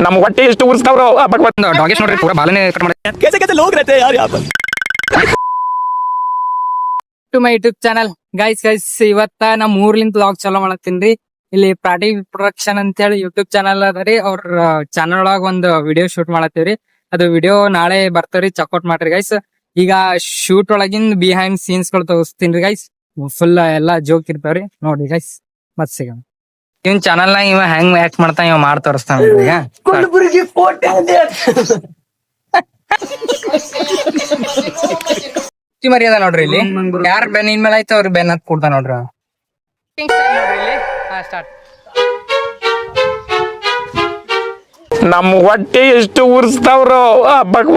ನಮ್ ಹೊಟ್ಟೆ ಎಷ್ಟು ಉರ್ಸ್ತಾವ್ರೋ ಡಾಗೇಶ್ ನೋಡ್ರಿ ಪೂರಾ ಬಾಲನೆ ಕಟ್ ಮಾಡಿ कैसे कैसे लोग रहते हैं यार यहाँ पर to my YouTube channel guys ಇವತ್ತ ನಮ್ ಊರ್ಲಿಂದ ವ್ಲಾಗ್ ಚಾಲೋ ಮಾಡತ್ತೀನ್ರಿ. ಇಲ್ಲಿ ಪಾರ್ಟಿ ಪ್ರೊಡಕ್ಷನ್ ಅಂತ ಹೇಳಿ ಯೂಟ್ಯೂಬ್ ಚಾನಲ್ ಅದರಿ. ಅವ್ರ ಚಾನಲ್ ಒಳಗ ಒಂದು ವಿಡಿಯೋ ಶೂಟ್ ಮಾಡತ್ತೀವ್ರಿ. ಅದು ವಿಡಿಯೋ ನಾಳೆ ಬರ್ತವ್ರಿ, ಚೆಕ್ಔಟ್ ಮಾಡ್ರಿ ಗೈಸ್. ಈಗ ಶೂಟ್ ಒಳಗಿಂದ ಬಿಹೈಂಡ್ ಸೀನ್ಸ್ ಗಳು ತೋರಿಸ್ತೀನ್ರಿ ಗೈಸ್. ಫುಲ್ ಎಲ್ಲಾ ಜೋಕ್ ಇರ್ತಾವ್ರಿ, ನೋಡಿ ಗೈಸ್. ಮತ್ ಸಿಗೋಣ. ಇವನ್ ಚಾನಲ್ ನಾಗ ಇವ ಹೆಂಗ್ ಆಕ್ಟ್ ಮಾಡ್ತಾನ, ಇವ ಮಾಡಿ ತೋರಿಸ್ತಾನ ಈಗ. ಮರ್ಯಾದ ನೋಡ್ರಿ ಇಲ್ಲಿ ಯಾರ ಬೆನ್ನಿನ ಮೇಲೆ ಆಯ್ತು ಅವ್ರ ಬೆನ್ ಹತ್ ಕೊಡ್ತಾ ನೋಡ್ರಿ. ನಮ್ ಹೊಟ್ಟೆ ಎಷ್ಟು ಉರ್ಸ್ತಾವ್ರೋ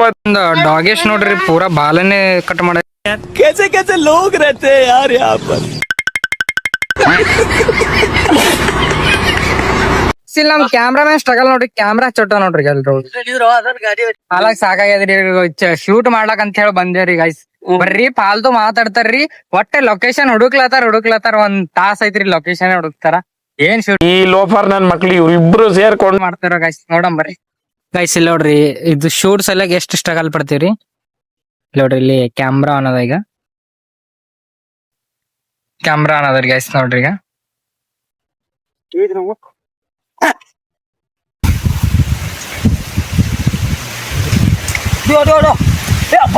ಒಂದು ಡಾಗೇಶ್ ನೋಡ್ರಿ ಪೂರಾ ಬಾಲನೆ ಕಟ್ ಮಾಡ. कैसे कैसे लोग रहते हैं यार यहाँ पर ನಮ್ ಕ್ಯಾಮ್ರಾಮನ್ ಸ್ಟ್ರಗಲ್ ನೋಡ್ರಿ, ಕ್ಯಾಮ್ರಾ ಚೊಟ್ಟ ನೋಡ್ರಿ ಎಲ್ರು. ಹಾಲಾಗ್ ಸಾಕಾಗ್ಯದ್ರಿ, ಶೂಟ್ ಮಾಡ್ಲಕ್ ಅಂತ ಹೇಳಿ ಬಂದೇವ್ರಿ ಗೈಸ್. ಬರ್ರಿ ಫಾಲ್ತು ಮಾತಾಡ್ತಾರ್ರಿ. ಒಟ್ಟೆ ಲೊಕೇಶನ್ ಹುಡುಕ್ಲತ್ತಾರ ಒಂದ್ ತಾಸ ಐತ್ರಿ ಲೊಕೇಶನ್ ಹುಡುಕ್ತಾರ. ಏನ್ ಶೂಟ್ ಈ ಲೋಫರ್ ನನ್ ಮಕ್ಳು ಇವ್ರು ಇಬ್ರು ಸೇರ್ಕೊಂಡ್ ಮಾಡ್ತಾರ ಗೈಸ್. ನೋಡಮ್ ಬರ್ರಿ ಗೈಸ್. ಇಲ್ಲಿ ನೋಡ್ರಿ ಇದು ಶೂಟ್ ಸಲಗ್ ಎಷ್ಟು ಸ್ಟ್ರಗಲ್ ಪಡ್ತೀವ್ರಿ. ನೋಡ್ರಿ ಇಲ್ಲಿ ಕ್ಯಾಮ್ರಾ ಅನ್ನೋದ, ಈಗ ಕ್ಯಾಮ್ರಾ ಅನ್ನೋದ್ರಿ ಗೈಸ್. ನೋಡ್ರಿ ಈಗ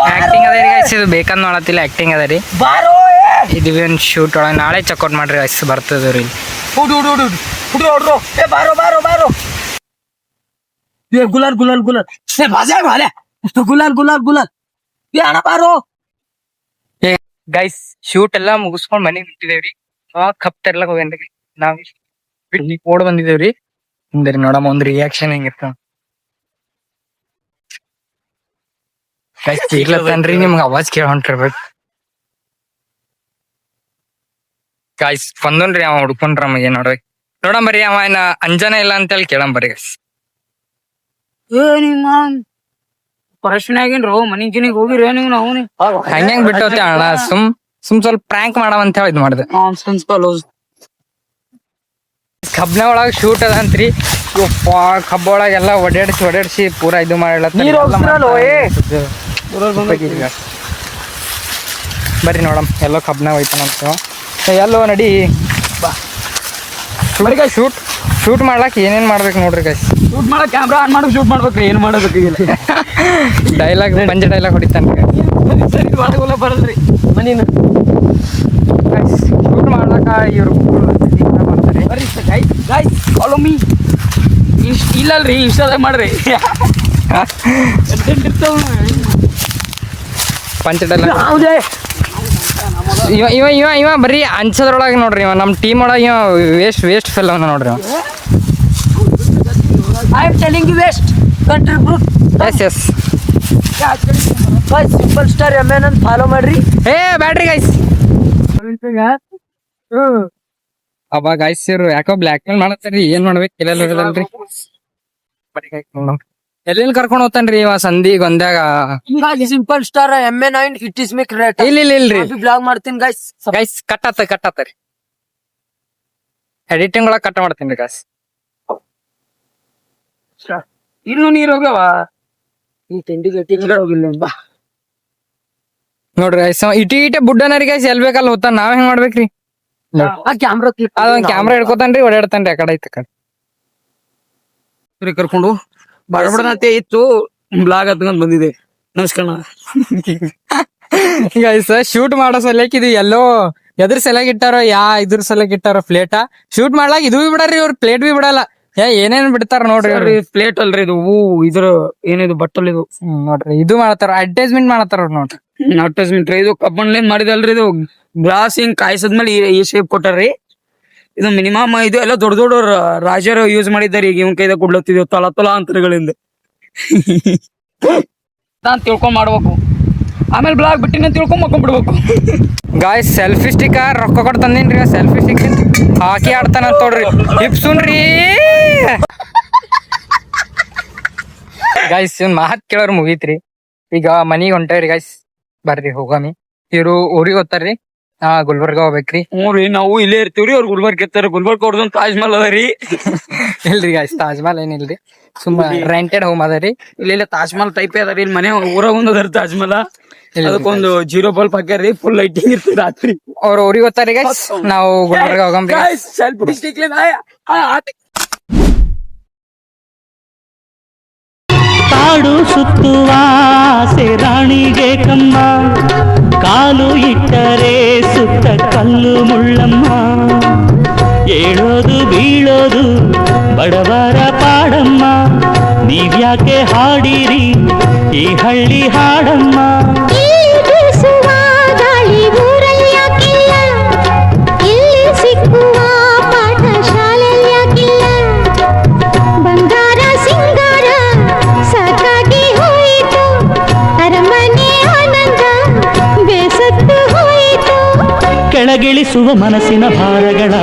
ಆಕ್ಟಿಂಗ್ ಅದ ಗೈಸ್. ಇದು ಬೇಕಂದ್ ನೋಡತ್ತಿಲ್ಲ, ಆಕ್ಟಿಂಗ್ ಅದ ರೀ. ಇದು ಏನ್ ಶೂಟ್ ಒಳಗ ನಾಳೆ ಚೆಕ್ಔಟ್ ಮಾಡ್ರಿ ಗೈಸ್, ಬರ್ತದ್ರಿ. गुलाल गुलाल गुलाल से भाजा भाले तो गुलाल गुलाल गुलाल ये आना पारो ಗೈಸ್ ಶೂಟ್ ಎಲ್ಲಾ ಮುಗಿಸ್ಕೊಂಡ್ ಮನೆಗ್ ಬಿಟ್ಟಿದೇವ್ರಿ. ಕಪ್ ತರ್ಲಕ್ ಹೋಗೇನ್ರಿ ನಾವ್. ಓಡ್ ಬಂದಿದೇವ್ರಿ. ಹಿಂದ್ರಿ ನೋಡಮ್ಮ ಒಂದ್ ರಿಯಾಕ್ಷನ್ ಹೆಂಗಿರ್ತಾವ ಗೈಸ್. ಕೇಳ್ತನ್ರಿ ನಿಮ್ಗೆ ಅವಾಜ್ ಕೇಳ ಹೊಂಟಿರ್ಬೇಕು ಗೈಸ್. ಬಂದನ್ರಿ ಅವ ಹುಡ್ಕೊಂಡ್ರ ಮಗ ನೋಡ್ರಿ. ನೋಡಂಬರಿ ಅವ ಏನ ಅಂಜನ ಇಲ್ಲ ಅಂತೇಳಿ ಕೇಳಂಬರಿ ಗೈಸ್. ಪ್ರಶ್ನೆ ಆಗಿನ್ರು ಮನಿ ಗಿನಿಗ್ ಹೋಗಿರಿ ನೀವು ನಾವು ಹಂಗ ಬಿಟ್ಟೋತೆ ಅಣ್ಣ. ಸುಮ್ ಸ್ವಲ್ಪ ಪ್ರ್ಯಾಂಕ್ ಮಾಡವಂತ ಹೇಳಿ ಇದ್ ಮಾಡಿದೆ. ಕಬ್ನ ಒಳಗ ಶೂಟ್ ಅದಂತ್ರಿ. ಕಬ್ಬ ಒಳಗ ಎಲ್ಲಾ ಒಡ್ಯಾಡ್ಸಿ ಪೂರಾ ಇದು ಮಾಡ್ಲತ್ತ. ಬರ್ರಿ ನೋಡಮ್ ಎಲ್ಲೋ ಕಬ್ನ ಹೋಯ್ತಾನಂತ. ಎಲ್ಲೋ ನಡಿ ಶೂಟ್ ಮಾಡ್ಲಾಕ್ ಏನೇನ್ ಮಾಡ್ಬೇಕು ನೋಡ್ರಿ ಗೈಸ್. ಶೂಟ್ ಮಾಡಕ್ ಕ್ಯಾಮ್ರಾ ಆನ್ ಮಾಡಕ್ ಶೂಟ್ ಮಾಡ್ಬೇಕ್ರಿ. ಏನ್ ಮಾಡೋದಕ್ಕಿಲ್ಲ. ಡೈಲಾಗ್ ಪಂಚ ಡೈಲಾಗ್ ಹೊಡಿತಾನ್ರಿ. ಒಳಗೆಲ್ಲ ಬರಲ್ರಿ ಮನಿನ ಶೂಟ್ ಮಾಡ್ಲಾಕ ಇವ್ರು ಬರ್ತಾರೆ. ಬರ್ರಿ ಗೈಸ್ ಫಾಲೋ ಮೀ. ಇಲ್ಲಲ್ರಿ ಇನ್ಸ್ಟಾದಾಗ ಮಾಡ್ರಿ. ಪಂಚ ಡೈಲಾಗ್ ಇವ ಬರೀ ಅಂಚದ್ರೊಳಗ ನೋಡ್ರಿ. ಇವ ನಮ್ ಟೀಮ್ ಒಳಗ ಇವ ವೇಸ್ಟ್ ಫೆಲ್ ಅವನ ನೋಡ್ರಿ. I am telling you waste contribute. Yes guys simple star MN ಅಂತ ಫಾಲೋ ಮಾಡ್ರಿ. Battery guys. ಅಬ್ಬಾ ಗೈಸ್ ಇವ್ರು ಯಾಕೋ ಬ್ಲಾಕ್ ಮೇಲ್ ಮಾಡತ್ತಾರ್ರಿ. ಏನ್ ಮಾಡ್ಬೇಕು ಕೆಲಲ್ರಿ. ಎಲ್ಲೆಲ್ಲಿ ಕರ್ಕೊಂಡ್ ಹೋಗ್ತಾನ್ರಿ ಇವ ಸಂಧಿ ಗೊಂದ್ಯಾಗ. Simple star MN9 it is make rate. ಇಲ್ರಿ ಬ್ಲಾಗ್ ಮಾಡ್ತೀನಿ ಗೈಸ್. ಕಟ್ಟಾತರಿ ಎಡಿಟಿಂಗ್ ಒಳಗ ಕಟ್ ಮಾಡ್ತೀನಿ ಗೈಸ್. ಇನ್ನು ನೀರ್ ಹೋಗ್ಯಾವ ಈ ತಿಂಡಿ ಗಟ್ಟಿಗಳ ಹೋಗಿಲ್ಲ ಬಾ ನೋಡ್ರಿ ಗೈಸ್. ಇಟೆ ಬುಡ್ಡನರಿ ಗೈಸ್. ಎಲ್ ಬೇಕಲ್ಲ ಹೋಗ್ತಾನ. ನಾವ್ ಹೆಂಗ್ ಮಾಡ್ಬೇಕ್ರಿ? ಆ ಕ್ಯಾಮ್ರಾ ಕ್ಲಿಪ್ ಅದೊಂದ್ ಕ್ಯಾಮ್ರಾ ಹಿಡ್ಕೋತಾನ್ರಿ, ಓಡಾಡ್ತಾನ್ರಿ ಆ ಕಡೆ ಐತ ಕರ್ಕೊಂಡು ಬಡಬಡನತೆ ಇತ್ತು. ಬ್ಲಾಗ್ ಹತ್ಕೊಂಡ್ ಬಂದಿದೆ. ನಮಸ್ಕಾರ ಗೈಸ್. ಶೂಟ್ ಮಾಡೋ ಸಲಕ್ ಇದು ಎಲ್ಲೋ ಎದ್ರ ಸಲಕ್ ಇಟ್ಟಾರೋ ಇದ್ರ ಸಲಕ್ ಇಟ್ಟಾರೋ ಪ್ಲೇಟ. ಶೂಟ್ ಮಾಡ್ಲಾಕ್ ಇದು ಬಿ ಬಿಡಾರಿ ಇವ್ರ, ಪ್ಲೇಟ್ ಬಿ ಬಿಡಲ್ಲ. ಏನೇನ್ ಬಿಡ್ತಾರ ನೋಡ್ರಿ. ಪ್ಲೇಟ್ ಅಲ್ರಿ ಇದು. ಇದ್ರ ಏನಿದು ಬಟ್ಟಲ್ ಇದು ನೋಡ್ರಿ. ಇದು ಮಾಡತಾರ, ಅಡ್ವರ್ಟೈಸ್ಮೆಂಟ್ ಮಾಡತಾರ ಅವ್ರು ನೋಡ್ರಿ. ಅಡ್ವರ್ಟೈಸ್ಮೆಂಟ್ ಇದು ಕಬ್ಬನ್ಲೇನ್ ಮಾಡಿದಲ್ರಿ. ಇದು ಗ್ಲಾಸ್ ಹಿಂಗ್ ಕಾಯಿಸದ್ಮೇಲೆ ಈ ಶೇಪ್ ಕೊಟ್ಟಾರ್ರಿ. ಇದು ಮಿನಿಮಮ್ ಇದು ಎಲ್ಲ ದೊಡ್ಡ ರಾಜರು ಯೂಸ್ ಮಾಡಿದ್ದಾರೆ. ಈಗ ಇವನ್ ಕೈದಾಗ ಕೊಡ್ಲತ್ತಿದ್ವು ತೊಲ ಅಂತರಗಳಿಂದ. ನಾನ್ ತಿಳ್ಕೊಂಡ್ ಮಾಡ್ಬೇಕು. ಆಮೇಲೆ ಬ್ಲಾಗ್ ಬಿಟ್ಟಿನ ತಿಳ್ಕೊಂಡ್ ಮಕ್ಕೊಂಡ್ಬಿಡ್ಬೇಕು. ಗಾಯ್ಸ್ ಸೆಲ್ಫಿ ಸ್ಟಿಕ್ ರೊಕ್ಕ ಕೊಟ್ಟು ತಂದಿನ್ರಿ. ಸೆಲ್ಫಿ ಸ್ಟಿಕ್ ಹಾಕಿ ಆಡ್ತಾನ ನೋಡ್ರಿ. ಹಿಪ್ಸುನ್ರಿ ಗಾಯ್ಸ್. ಇವ್ನ ಮಾತ್ ಕೇಳೋರ್ ಮುಗೀತ್ರಿ. ಈಗ ಮನಿಗ್ ಹೊಂಟೇವ್ರಿ ಗಾಯ್ಸ್. ಬರ್ರಿ ಹೋಗಾಮಿ. ಇವ್ರು ಊರಿಗೆ ಹೋಗ್ತಾರ್ರಿ. ಗುಲ್ಬರ್ಗ ಹೋಗ್ಬೇಕ್ರಿ. ಹ್ಞೂ ರೀ, ನಾವು ಇಲ್ಲೇ ಇರ್ತೀವ್ರಿ. ಅವ್ರು ಗುಲ್ಬರ್ಗ ಇರ್ತಾರ. ಗುಲ್ಬರ್ಗ ಅವ್ರದೊಂದು ತಾಜ್ ಮಹಲ್ ಅದ ರೀ. ಇಲ್ರಿ ಗಾಯ್ಸ್, ತಾಜ್ ಮಹಲ್ ಏನಿಲ್ರಿ, ಸುಮ್ಮ ರೆಂಟೆಡ್ ಹೋಮ್ ಅದ ರೀ. ಇಲ್ಲ ತಾಜ್ ಮಹಲ್ ಟೈಪ್ ಅದ ರೀ. ಇಲ್ಲಿ ಮನೆ ಊರಾಗ ಒಂದ್ ಅದ ತಾಜ್ ಮಹಲ್. ಅದಕ್ಕೊಂದು 0 ಬಲ್ಬ್ ಹಾಕ್ಯಾರ್ರಿ. ಫುಲ್ ಲೈಟಿಂಗ್ ಇರ್ತದೆ ರಾತ್ರಿ. ಅವ್ರ ಊರಿಗೆ ಹೋಗ್ತಾರಿ ಗೈಸ್, ನಾವು ಗುಲ್ಬರ್ಗ ಹೋಗಂಬ್ರಿ. ಕಾಡು ಸುತ್ತುವ ಆಸೆ ರಾಣಿಗೆ ಕಮ್ಮ, ಕಾಲು ಇಟ್ಟರೆ ಸುತ್ತ ಕಲ್ಲು ಮುಳ್ಳಮ್ಮ, ಏಳೋದು ಬೀಳೋದು ಬಡವರ ಪಾಡಮ್ಮ, ನೀವ್ಯಾಕೆ ಹಾಡಿರಿ ಈ ಹಳ್ಳಿ ಹಾಡಮ್ಮ. ಕೆಳಗಿಳಿಸುವ ಮನಸ್ಸಿನ ಭಾರಗಳ,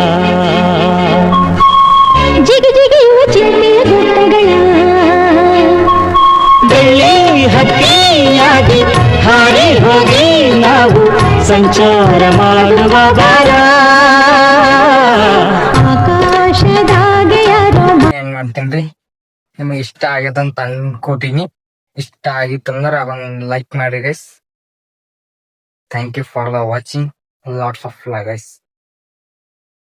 ಜಿಗಿ ಜಿಗಿಯುವ ಚಿಂತೆಯ ಗುಡ್ಡಗಳ, ಬೆಳ್ಳಿ ಹಕ್ಕಿಯಾಗಿ ಹಾರಿ ಹೋಗಿ ನಾವು ಸಂಚಾರ ಮಾಡುವ ಬಾರ. ಆಕಾಶದಾಗೆ ಯಾರೋ ಏನ್ ಮಾಡ್ತೇನ್ರಿ, ನಿಮಗೆ ಇಷ್ಟ ಆಗೈತಂತ ಅನ್ಕೋತೀನಿ. ಇಷ್ಟ ಆಗಿತ್ತಂದ್ರ ಒಂದ್ ಲೈಕ್ ಮಾಡಿ guys. Thank you for the watching. Lots of love guys.